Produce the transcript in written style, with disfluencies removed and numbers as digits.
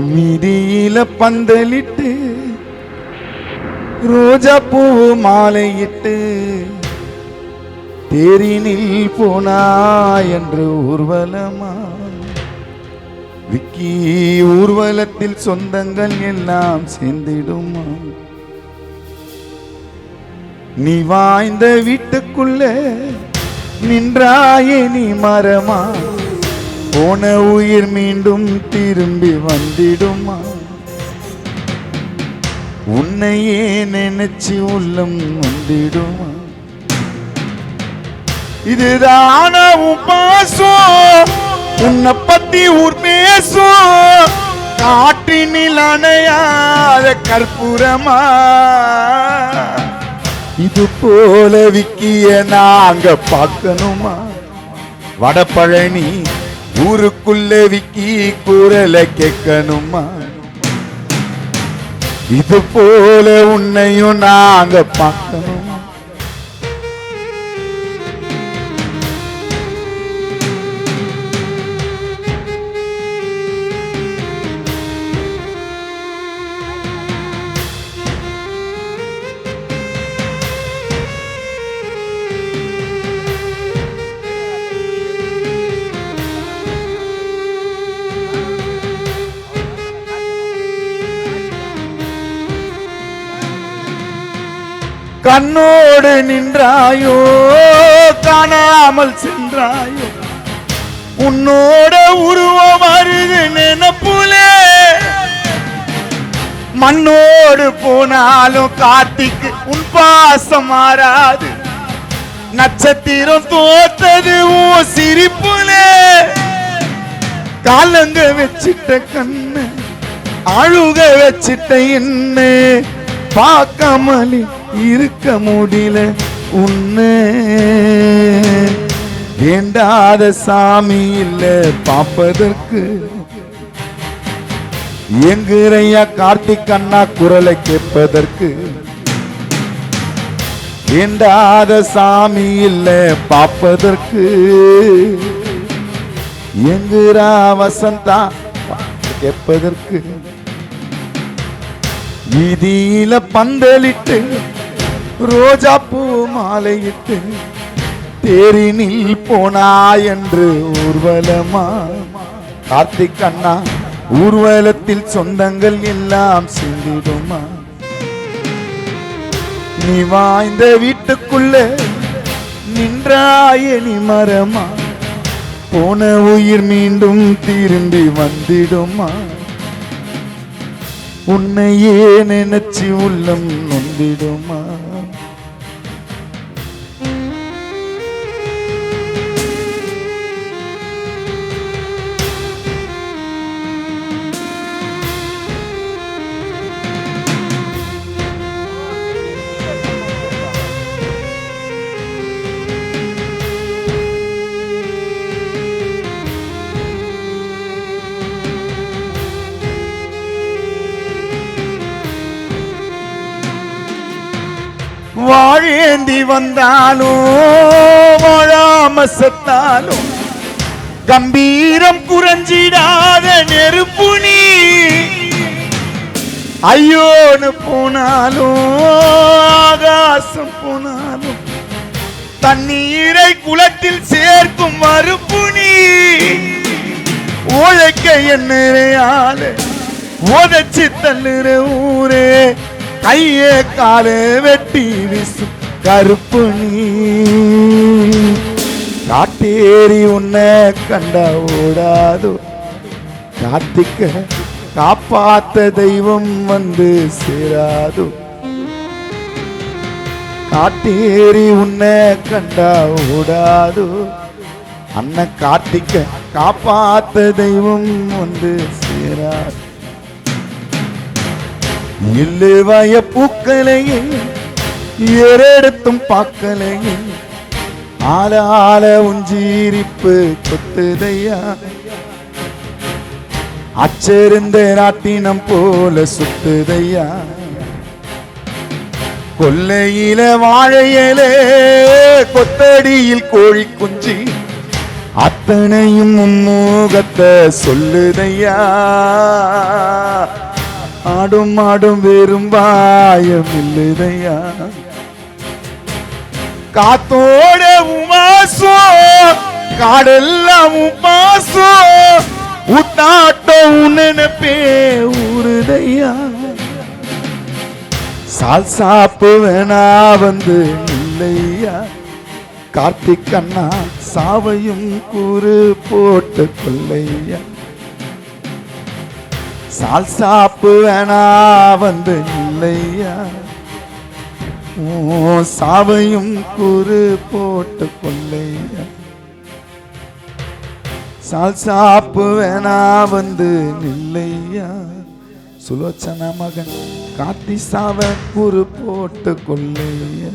வீதியில பந்தலிட்டு ரோஜா பூ மாலையிட்டு தேரினில் போனா என்று ஊர்வலமா விக்கி ஊர்வலத்தில் சொந்தங்கள் எல்லாம் சேர்ந்திடுமா நீ வாய்ந்த வீட்டுக்குள்ள நின்றாயே நீ மரமா போன உயிர் மீண்டும் திரும்பி வந்திடுமா உன்னையே நினைச்சு உள்ளம் வந்திடுமா இதுதான பாசம் உன்னை பத்தி ஊர் பேசும் காற்றினில் அணையாத கற்பூரமா இது போல விக்கிய நாங்க பார்க்கணுமா வடபழனி ஊருக்குள்ள விக்கி குரலை கேட்கணுமா இது போல உன்னையும் நாங்க பார்க்கணுமா கண்ணோடு நின்றாயோ காணாமல் சென்றாயோ உன்னோட உருவம் வருது நினைப்புலே மண்ணோடு போனாலும் கார்த்திக்கு உன் பாசம் மாறாது நட்சத்திரம் தோத்தது உன் சிரிப்புலே காலங்க வச்சிட்ட கண்ணு அழுக வச்சிட்ட என்ன பார்க்காமலே இருக்க முடியல உன்னை வேண்டாத சாமி இல்ல பாப்பதற்கு எங்குறையா கார்த்திக் அண்ணா குரலை கேட்பதற்கு வேண்டாத சாமி இல்ல பாப்பதற்கு எங்குரா வசந்தா கேட்பதற்கு வீதியில பந்தலிட்டு ரோஜா பூ மாலையிட்டு தேரினில் போனா என்று ஊர்வலமா கார்த்திக் அண்ணா ஊர்வலத்தில் சொந்தங்கள் எல்லாம் சேர்ந்திடுமா நீ வாய்ந்த வீட்டுக்குள்ள நின்றாயே நீ மரமா போன உயிர் மீண்டும் திரும்பி வந்திடுமா உன்னையே நினைச்சு உள்ளம் நொந்திடுமா வாழேந்தி வந்தாலும் வாழாம செத்தாலும் கம்பீரம் குறைஞ்சிடாத நெருப்பு நீ ஐயோன்னு போனாலும் ஆகாசம் போனாலும் தண்ணீரை குளத்தில் சேர்க்கும் மறுப்பு நீ உழைக்க எண்ணறையால உதச்சி தள்ளுற ஊரே கையே காலே வெட்டி வீசும் கருப்பு நீ காட்டேரி உன்னை கண்டா ஓடாதோ கார்த்திக்க காப்பாத்த தெய்வம் வந்து சேராதோ காட்டேரி உன்னை கண்டா ஓடாதோ அண்ணன் கார்த்திக்க காப்பாத்த தெய்வம் வந்து சேராது இல்லு வய பூக்களையே ஏறெடுத்தும் பார்க்கலையே ஆல ஆல உஞ்சீரிப்பு கொத்துதையா அச்செருந்த நாட்டினம் போல சுத்துதையா கொல்லையில வாழையிலே கொத்தடியில் கோழி குஞ்சி அத்தனையும் முன்முகத்தை சொல்லுதையா. ஆடும் ஆடும் வெறும் வாயம் இல்லைதையா. காத்தோட உமாசம் காடெல்லாம் உமாசம் உத்தாட்டம் நினைப்பே ஊருதையா. சால் சாப்பு வேணா வந்து இல்லையா. கார்த்திக் அண்ணா சாவையும் கூறு போட்டு கொள்ளையா. சால் சாப்பு வேணா வந்து இல்லையா. சாவையும் கூறு போட்டு கொள்ளையா. சால் சாப்பு வேணா வந்து நில்லையா. சுலோச்சன மகன் காத்தி சாவ கூறு போட்டு கொள்ளையா.